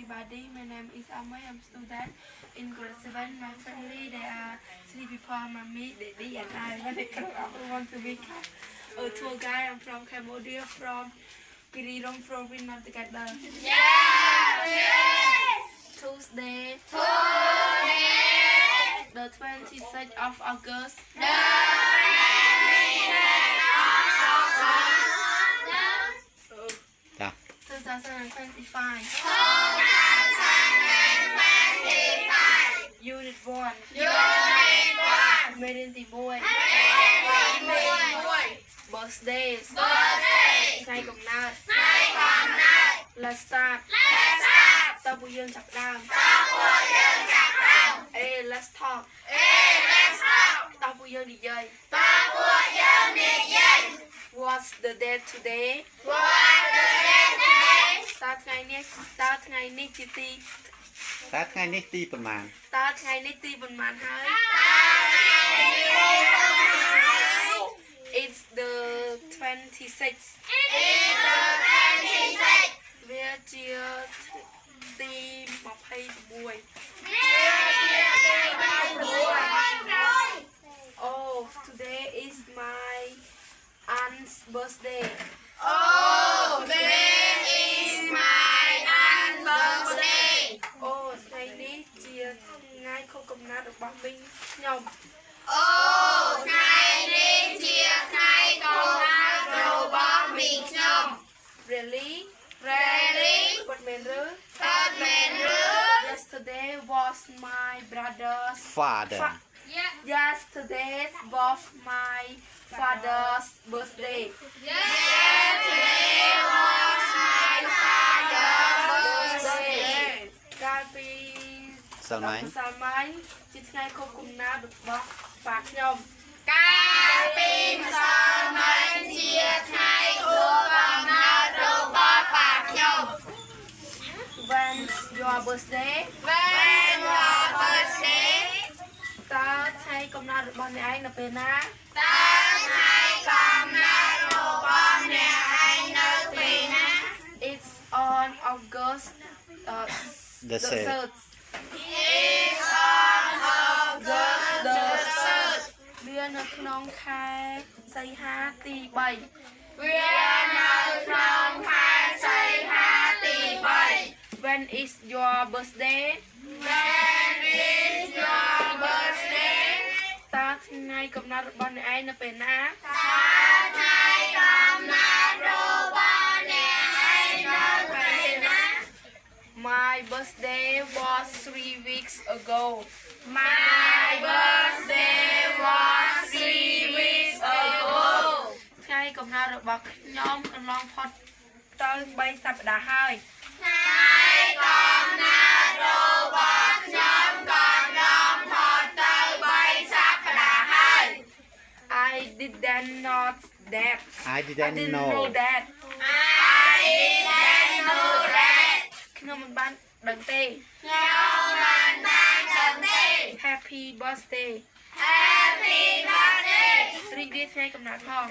everybody. My name is Amay. I'm student in grade 7. My family, they are three people, mommy, daddy, and I. When they grow up, I want to become a tour guide. I'm from Cambodia, from Kirirong province, not together. Tuesday, the 26th of August. 2025. Unit 1. Made in the boy. Birthdays. Ngày cầm nát. Let's start. Tao bùi dương chặt đam. Ê, let's talk. Tao bùi dương đi dây. What's the date today? Taថ្ងៃនេះជាទី តាថ្ងៃនេះទីប្រមាណ តាថ្ងៃនេះទីប៉ុន្មានហើយ It's the 26th វាជាទី26 Oh, today is my aunt's birthday.ថ្ងៃនេះជាថ្ងៃខួបកំណើតរបស់មីងខ្ញុំ Really? Whatមែនឬ Yesterday was my brother's father Yesterday was my father's birthday.កាលពី សាល់ម៉ាញ់ ជាថ្ងៃខួបកំណើតរបស់ប៉ាខ្ញុំ When's your birthday? តើថ្ងៃកំណើតរបស់អ្នកឯងនៅពេលណា It's on August the third វានៅក្នុងខែសីហាទី3 When is your birthday? តើថ្ងៃកំណើតរបស់អ្នកឯងនៅពេលណា My birthday was 3 weeks ago.ថ្ងៃកំណើតរបស់ខ្ញុំកន្លងផុតទៅ3សប្តាហ៍ហើយ I didn't know that. I didn't know that. ខ្ញុំមិនបានដឹងទេ Happy birthday រីករាយថ្ងៃកំណើតផង